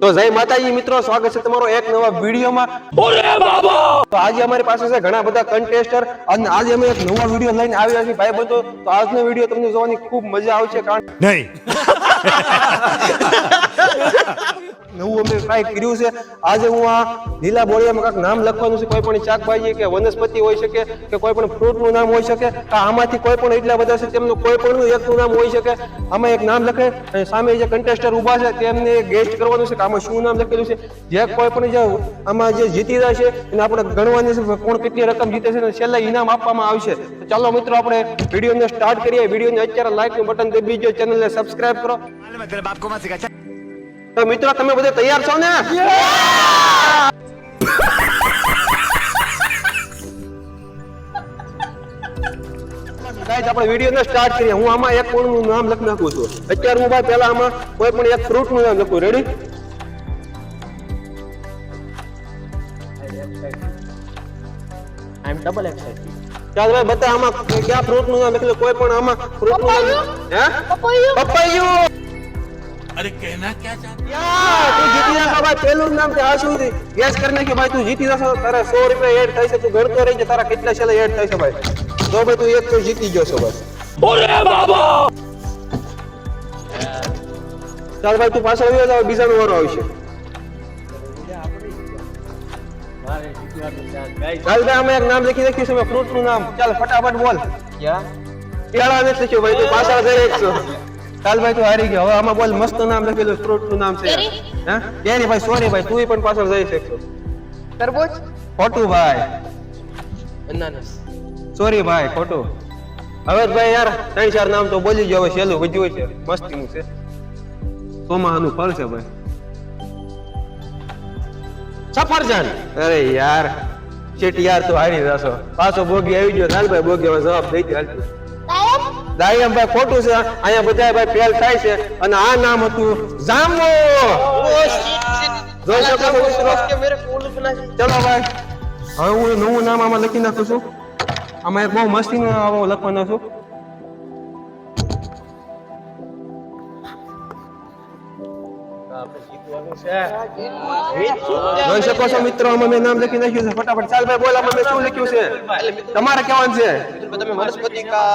તો જય માતાજી મિત્રો, સ્વાગત છે તમારો એક નવા વિડીયોમાં. ઓરે બાબા! તો આજે અમારી પાસે છે ઘણા બધા કન્ટેસ્ટર અને આજે અમે એક નવો વિડીયો લઈને આવ્યા છીએ ભાઈ બંધો. તો આજનો વિડીયો તમને જોવાની ખૂબ મજા આવશે કારણ નહીં નવું અમે ટ્રાય કર્યું છે. આજે હું આ લીલા બોળિયામાં કાંઈક નામ લખવાનું છે, કોઈ પણ શાકભાજી કે વનસ્પતિ હોઈ શકે કે કોઈ પણ ફ્રૂટનું નામ હોઈ શકે, આમાંથી કોઈ પણ એટલા બધા છે તેમનું કોઈ પણ એકનું નામ હોઈ શકે. આમાં એક નામ લખે અને સામે જે કન્ટેસ્ટર ઊભા છે તેમને ગેસ્ટ કરવાનું છે કે આમાં શું નામ લખેલું છે. જે કોઈ પણ જે આમાં જે જીતી જશે એને આપણે ગણવાની છે કોણ કેટલી રકમ જીતે છે અને છેલ્લા ઇનામ આપવામાં આવશે. તો ચાલો મિત્રો આપણે વિડીયોને સ્ટાર્ટ કરીએ. વિડીયોને અત્યારે લાઈકનું બટન દબાવી દો, ચેનલને સબસ્ક્રાઇબ કરો. તો મિત્રો તમે બધા તૈયાર છો ને? ગાઈસ આપણે વિડીયોને સ્ટાર્ટ કરીએ. હું આમાં એક કોણનું નામ લખી નાખું છું. અત્યારે હું ભાઈ પહેલા આમાં કોઈ પણ એક ફ્રૂટનું નામ લખું. રેડી? I'm double excited. ચાલ ભાઈ બતા આમાં કયા ફ્રૂટનું નામ લખેલું? કોઈ પણ આમાં ફ્રૂટનું નામ. હે? પપૈયું. અરે કહેના ક્યાં ચાહતે યાર તું જીતી જશો ભાઈ. પહેલું નામ તે આ શું છે? ગેસ કરીને કે ભાઈ તું જીતી જશો. તારા 100 રૂપિયા એડ થશે. તું ગણતો રહેજે તારા કેટલા છેલ્લે એડ થશે ભાઈ. તો ભાઈ તું એક તો જીતી ગયો છો બસ. ઓરે બાબા! ચાલ ભાઈ તું પાછળ આવ્યો જાવ, બીજાનો વારો આવશે. ચાલ ભાઈ અમે એક નામ લખી નાખ્યું છે, ફ્રૂટનું નામ. ચાલ ફટાફટ બોલ. क्या? કેળા નથી લખ્યું ભાઈ, તું પાછળ જઈ એક છો. ચાલ ભાઈ તું હારી ગયો. હવે આમાં બોલ મસ્ત નામ લખેલું, ફ્રૂટનું નામ છે. હા કેરી ભાઈ, સોરી ભાઈ તું પણ પાછળ જઈ શકશો. तरबूज? ખોટું ભાઈ, अनानास? સોરી ભાઈ ખોટું. હવે ભાઈ યાર 3-4 નામ તો બોલી ગયો. હવે છેલ્લું વધ્યું છે, મસ્તીનું છે. સોમાહાનું ફળ છે ભાઈ. સફરજન. અરે યાર શેટ યાર તું હારી જશો. પાછો બોગી આવી ગયો. ચાલ ભાઈ બોગી હવે જવાબ દઈ દે. હાલ દાયમ ભાઈ ખોટું છે. અહીંયા બધા ભાઈ ફેલ થાય છે અને આ નામ હતું જાંબુ. જોઈ શકો છો મિત્રો? मेरे फूल बना ચલો ભાઈ હવે હું નવું નામ આમાં લખી નાખું છું. આમાં એક બહુ મસ્તીનું આવો લખવાનો છું. જોઈ શકો છો મિત્રો આમાં મેં નામ લખી નાખ્યું છે. ફટાફટ ચાલ ભાઈ બોલ આમાં મેં શું લખ્યું છે? તમારે કહેવાનું છે. તમે વનસ્પતિ કા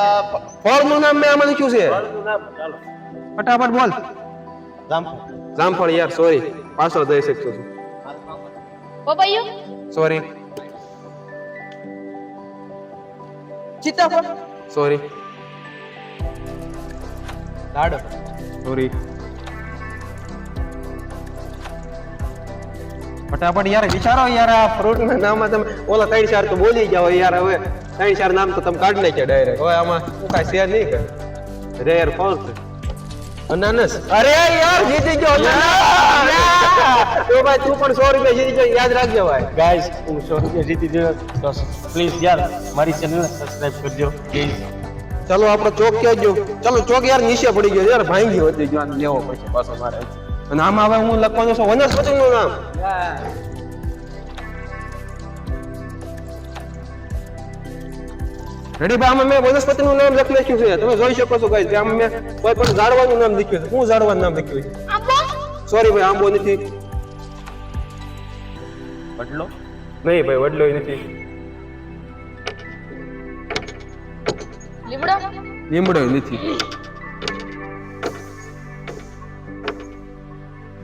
ફળનું નામ મેં આમાં લખ્યું છે. ફટાફટ બોલ. જામફળ. જામફળ. યાર સોરી, પાછળ જઈ શકતો છું. પપૈયું, સોરી सीताफळ? સોરી दाडम? સોરી. ફટાફટ યાર વિચારો યાર, આ ફ્રૂટ ના નામમાં તમે ઓલા 3-4 તો બોલી જાવ યાર. હવે 3-4 નામ તો તમે કાઢી નાખ્યા ડાયરેક્ટ. હવે આમાં શું કાંઈ શેર નહીં કરે. રેર ફળ છે અનાનસ. અરે યાર જીતી ગયો અનાનસ. તો ભાઈ તું પણ 100 રૂપિયા જીતી ગયો, યાદ રાખજો ભાઈ. गाइस तुम 100 रुपया जीती दो तो प्लीज यार हमारी चैनल सब्सक्राइब कर दो प्लीज. ચલો આપણો ચોક ક્યાં ગયો? ચલો ચોક યાર નીચે પડી ગયો યાર, ભાંગી વધી ગયો. આને લેવો પડશે પાછો મારે. અને આમાં હવે હું લખવાનું છું વનસ્પતિનું નામ. રેડી ભાઈ આમાં મેં વનસ્પતિનું નામ લખી નાખ્યું છે. તમે જોઈ શકો છો ગાઈસ. આમાં મેં કોઈ પણ ઝાડવાનું નામ લખ્યું છે. હું ઝાડવાનું નામ લખ્યું છે? આંબો, સોરી ભાઈ આંબો નથી. वडलो? નહીં ભાઈ વડલોય નથી. લીમડો, લીમડોય નથી.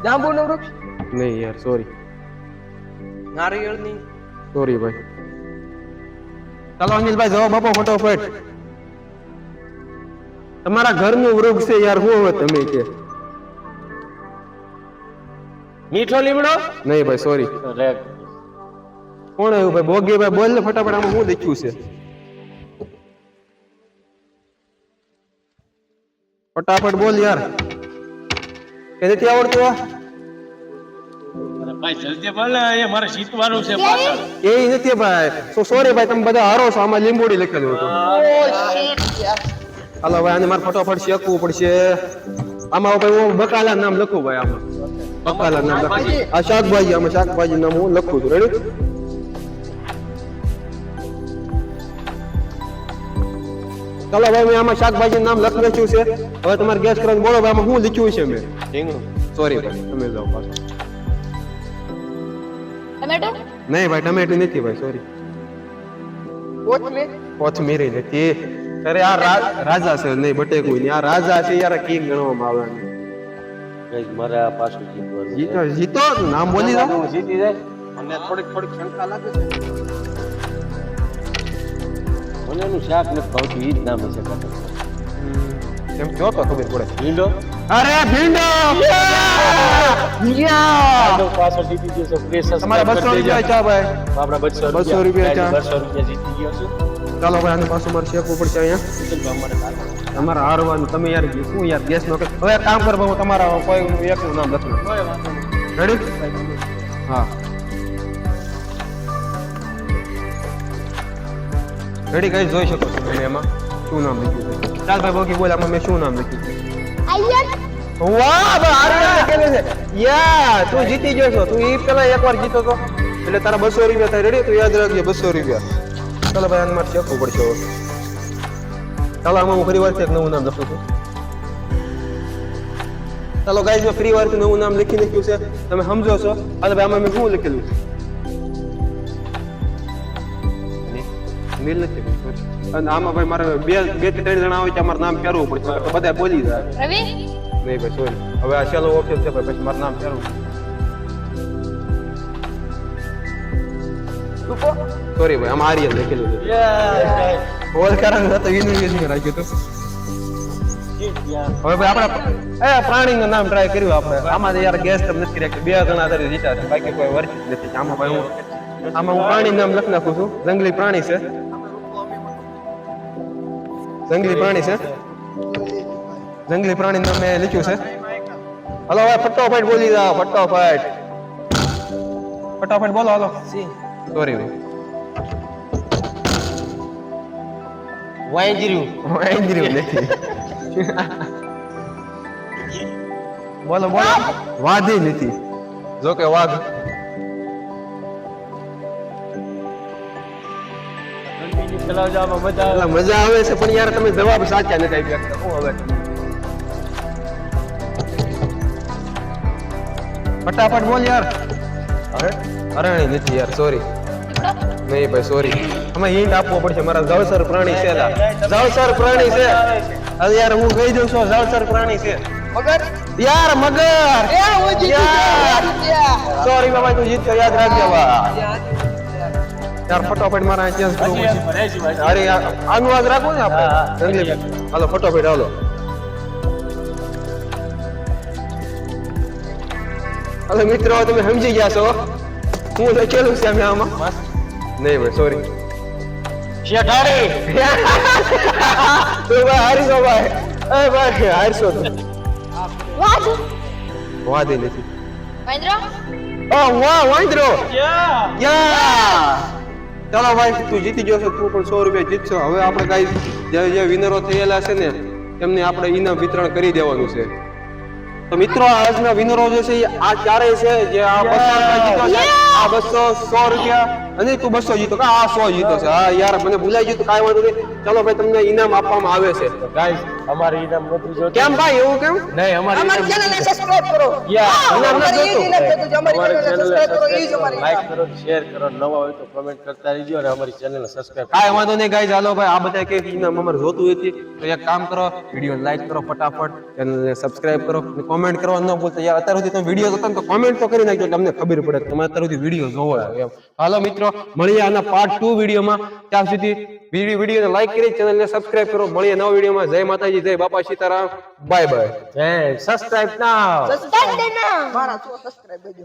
જાંબુનું વૃક્ષ? નહીં યાર સોરી નારિયેળની? સોરી ભાઈ. ચાલો અનિલભાઈ જવાબ આપો ફટોફટ. તમારા ઘરનું વૃક્ષ છે યાર. શું હવે તમે કે? મીઠો લીમડો? નહીં ભાઈ સોરી. रेड? કોણ આવ્યું ભાઈ? બોગી ભાઈ બોલ ને ફટાફટ. આમાં શું લખ્યું છે? ફટાફટ બોલ યાર. કે નથી આવડતું? अरे भाई जल्दी बोल ये हमारे जीतવાનું છે પાછળ. એ નથી ભાઈ. સોરી ભાઈ તમે બધા હારો છો. આમાં લીંબોડી લખેલું હતું. હાલો ભાઈ આને મારે ફટાફટ શેકવું પડશે. આમાં ભાઈ હું બકાલા નામ લખું ભાઈ. આમાં બકાલા નામ લખું. આ શાકભાજી, આમાં શાકભાજી નામ હું લખું છું. રેડી? ચાલો ભાઈ મેં આમાં શાકભાજી નામ લખી નાખ્યું છે. હવે તમારે ગેસ કરવાનું બોલો ભાઈ આમાં શું લખ્યું છે મેં? રીંગણું. સોરી ભાઈ તમે જાઓ પાછો. ટમેટો નહીં ભાઈ ટમેટું નથી ભાઈ સોરી કોથમીર કોથમીર નથી અરે આ રાજા છે નહીં બટેકું નહીં આ રાજા છે યાર કિંગ ગણવામાં આવે Guys, મારે આ પાછું જીતવાનું છે. જીતો જીતો નામ બોલી દો હું જીતી જાય મને થોડીક શંકા લાગે છે મને એનું શાક નથી ભાવતું ઈ જ નામ છે કાકા. એમ કયો તો ખબર પડે ભીંડો અરે ભીંડો આનો પાછળ જીતી ગયો છે. Please subscribe તમારા 200 કરી દેજો. રૂપિયા ચા ભાઈ આપણા 200 200 રૂપિયા ચા. 200 રૂપિયા જીતી ગયો છું. ચાલો ભાઈ આની પાછું મારે શેકવું પડશે અહીંયા કિશનભાઈ અમારે કાકા. તમારે હારવાનું તમે યાર શું યાર ગેસ નો હવે એક કામ કર હું તમારા કોઈ એકનું નામ લખું કોઈ વાંધો નહીં. રેડી હા રેડી ગાઈસ જોઈ શકો છો તમે એમાં શું નામ લખ્યું છે ચાલ ભાઈ બોકી બોલ આમાં મેં શું નામ લખ્યું છે આયર વાહ ભાઈ આર્યન કેલે છે યા તું જીતી ગયો છો તું ઈ પેલા એકવાર જીતો તો એટલે તારા 200 રૂપિયા થાય રેડી તું યાદ રાખજે 200 રૂપિયા ચાલો ભાઈ આને મારે શેકવું પડશે હવે ચાલો આમાં હું ફરી વારથી એક નવું નામ લખું છું ચાલો ગાઈસ મેં ફરી વારથી નવું નામ લખી નાખ્યું છે તમે સમજો છો હાલ ભાઈ આમાં મેં શું લખેલું છે નીલ નથી અને આમાં ભાઈ મારે બે થી ત્રણ જણા હોય તો અમારું નામ ફેરવવું પડશે તો બધા બોલી જાય રવિ નહીં ભાઈ સોરી હવે આ છેલ્લો ઓપ્શન છે ભાઈ પછી મારું નામ ફેરવું સોરી ભાઈ આમાં આર્યન લખેલું છે ઓલ કારણ તો યુનિવર્સિટી રાખ્યું હતું હવે ભાઈ આપણે પ્રાણીનું નામ ટ્રાય કર્યું આપણે આમાં યાર ગેસ તો નથી રાખ્યું બે જણા તરી જીતા છે બાકી કોઈ વર્ક નથી આમાં ભાઈ હું પ્રાણી નામ લખી નાખું છું જંગલી પ્રાણી છે જંગલી પ્રાણી છે જંગલી પ્રાણી નામ મેં લખ્યું છે હલો ભાઈ ફટાફટ બોલી જાઓ ફટાફટ ફટાફટ બોલો હાલો સોરી ભાઈ વાંજર્યું વાંદર્યું નથી બોલો બોલો વાધી નથી જો કે વાઘ કંટીન્યુ ચલાવજો આમાં મજા આવે. એટલે મજા આવે છે પણ યાર તમે જવાબ સાચા નથી આપી શકતા શું હવે ફટાફટ બોલ યાર અરણી નથી યાર સોરી નહીં ભાઈ સોરી આમાં હિન્ટ આપવો પડશે મારા જળસર પ્રાણી છે એલા. જળસર પ્રાણી છે અરે યાર હું કહી દઉં છું જળસર પ્રાણી છે મગર યાર મગર એ હું જીતી ગયો સોરી બાબા તું જીત યાદ રાખજે બા યાર ફટાફટ મારા ચેન્જ કરવું હજી પડશે. હજી ભાઈ. અરે યાર આનું યાદ રાખવું ને આપણે હા, જંગલી હાલો ફટાફટ હાલો હાલો મિત્રો તમે સમજી ગયા છો હું લખેલું છે અમે આમાં નહીં ભાઈ સોરી શેઠાણી. તો ભાઈ હારીશો ભાઈ એ ભાઈ હારીશો તો વાઘ વાદી નથી મહેન્દ્ર ઓ વાહ વાંદરો યા ચાલો ભાઈ તું જીતી ગયો છો તું પણ 100 રૂપિયા જીતશો હવે આપણે ગાઈસ જે વિનરો થયેલા છે ને એમને આપણે ઇનામ વિતરણ કરી દેવાનું છે તો મિત્રો આજના વિનરો જે છે એ આ ચારેય છે જે આ 200 જીતો છે આ 200 100 રૂપિયા અને તું 200 જીતો કા આ 100 જીતો છે હા યાર મને ભૂલાઈ ગયું તો કાંઈ વાંધો નહીં ચાલો ભાઈ તમને ઇનામ આપવામાં આવે છે ગાઈસ અમારે ઇનામ નથી જોતું. કેમ ભાઈ એવું કેમ નહીં અમારે અમારી ચેનલને સબસ્ક્રાઇબ કરો ઇનામ નથી અમારી જોતું. ચેનલને સબસ્ક્રાઇબ કરો એ જ અમારી લાઈક કરો શેર કરો નવા હોય તો કમેન્ટ કરતા રહેજો અને અમારી ચેનલને સબસ્ક્રાઇબ કાંઈ વાંધો નહીં ગાઈઝ હાલો ભાઈ આ બધા કે ઇનામ અમારે જોતું હતી તો એક કામ કરો વિડીયો લાઈક કરો ફટાફટ ચેનલને સબસ્ક્રાઇબ કરો અને કોમેન્ટ કરવા ન ભૂલતા યાર અત્યાર સુધી તમે વિડીયો જોતા ને તો કોમેન્ટ તો કરી નાખજો એટલે અમને ખબર પડે કે તમે અત્યાર સુધી વિડીયો જોવો એમ હાલો મિત્રો મળીએ આના પાર્ટ 2 વિડીયોમાં ત્યાં સુધી વિડીયોને લાઈક કરી ચેનલને સબસ્ક્રાઇબ કરો મળીએ નવા વિડીયોમાં જય માતાજી જય બાપા સીતારામ બાય બાય સબસ્ક્રાઇબ નાવ સબસ્ક્રાઇબ મારા 100 સબસ્ક્રાઇબ દેજો